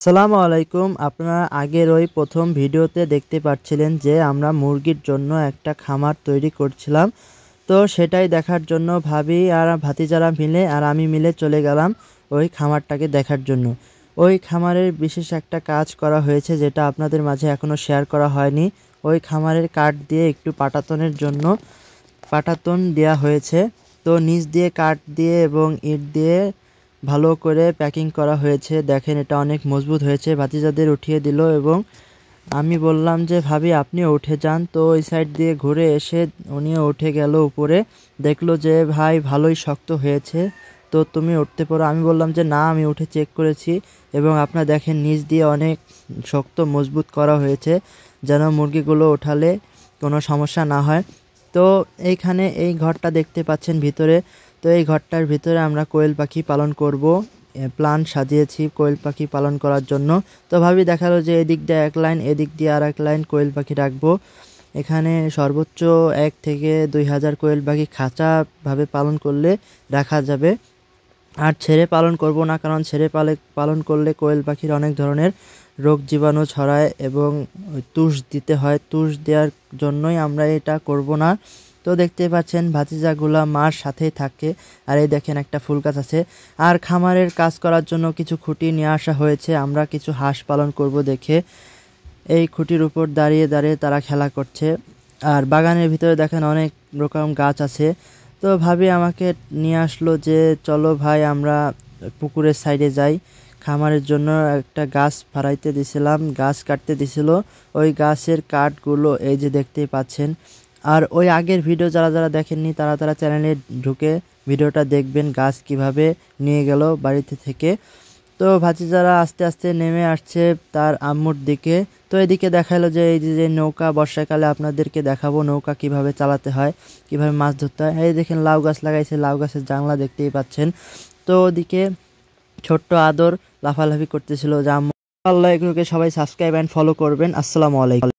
সালামু আলাইকুম। আপনারা আগের ওই প্রথম ভিডিওতে দেখতে পাচ্ছিলেন যে আমরা মুরগির জন্য একটা খামার তৈরি করছিলাম। তো সেটাই দেখার জন্য ভাবি আর ভাতিজারা মিলে আর আমি মিলে চলে গেলাম ওই খামারটাকে দেখার জন্য। ওই খামারের বিশেষ একটা কাজ করা হয়েছে যেটা আপনাদের মাঝে এখনো শেয়ার করা হয়নি। ওই খামারের কাঠ দিয়ে একটু পাটাতনের জন্য পাটাতন দেয়া হয়েছে। তো নিচ দিয়ে কাঠ দিয়ে এবং ইট দিয়ে ভালো করে প্যাকিং করা হয়েছে। দেখেন এটা অনেক মজবুত হয়েছে। ভাতিজাদের উঠিয়ে দিল এবং আমি বললাম যে ভাবি আপনিও উঠে যান। তো ওই সাইড দিয়ে ঘুরে এসে উনিও উঠে গেল উপরে, দেখলো যে ভাই ভালোই শক্ত হয়েছে, তো তুমি উঠতে পারো। আমি বললাম যে না, আমি উঠে চেক করেছি এবং আপনারা দেখেন নিচ দিয়ে অনেক শক্ত মজবুত করা হয়েছে যেন মুরগিগুলো ওঠালে কোনো সমস্যা না হয়। তো এইখানে এই ঘরটা দেখতে পাচ্ছেন ভিতরে। তো এই ঘরটার ভিতরে আমরা কোয়েল পাখি পালন করব। প্ল্যান সাজিয়েছি কোয়েল পাখি পালন করার জন্য। তো ভাবি দেখালো যে এদিক দিয়ে এক লাইন, এদিক দিয়ে আর এক লাইন কোয়েল পাখি রাখবো। এখানে সর্বোচ্চ 1 থেকে 2000 কোয়েল পাখি খাঁচাভাবে পালন করলে রাখা যাবে। আর ছেড়ে পালন করব না, কারণ ছেড়ে পালন করলে কোয়েল পাখির অনেক ধরনের রোগ জীবাণু ছড়ায় এবং তুষ দিতে হয়। তুষ দেওয়ার জন্যই আমরা এটা করব না। তো দেখতে পাচ্ছেন ভাতিজাগুলা মার সাথেই থাকে। আর এই দেখেন একটা ফুল গাছ আছে। আর খামারের কাজ করার জন্য কিছু খুঁটি নিয়ে আসা হয়েছে, আমরা কিছু হাঁস পালন করব দেখে। এই খুঁটির উপর দাঁড়িয়ে দাঁড়িয়ে তারা খেলা করছে। আর বাগানের ভিতরে দেখেন অনেক রকম গাছ আছে। তো ভাবি আমাকে নিয়ে আসলো যে চলো ভাই আমরা পুকুরের সাইডে যাই। খামারের জন্য একটা গাছ ফাড়াইতে দিছিলাম, গাছ কাটতে দিছিল। ওই গাছের কাঠগুলো এই যে দেখতেই পাচ্ছেন। আর ওই আগের ভিডিও যারা যারা দেখেননি তারা চ্যানেলে ঢুকে ভিডিওটা দেখবেন গাছ কিভাবে নিয়ে গেল বাড়িতে থেকে। তো ভাতিজারা আস্তে আস্তে নেমে আসছে তার আম্মুর দিকে। তো এদিকে দেখালো যে এই যে নৌকা, বর্ষাকালে আপনাদেরকে দেখাবো নৌকা কিভাবে চালাতে হয়, কিভাবে মাছ ধরতে হয়। এই দেখেন লাউ গাছ লাগাইছে, লাউ গাছের জাংলা দেখতেই পাচ্ছেন। তো ওদিকে ছোট্ট আদর লাফালাফি করতেছিল যে আম্মু। আল্লাহ এগুলোকে সবাই সাবস্ক্রাইব এন্ড ফলো করবেন। আসসালামু আলাইকুম।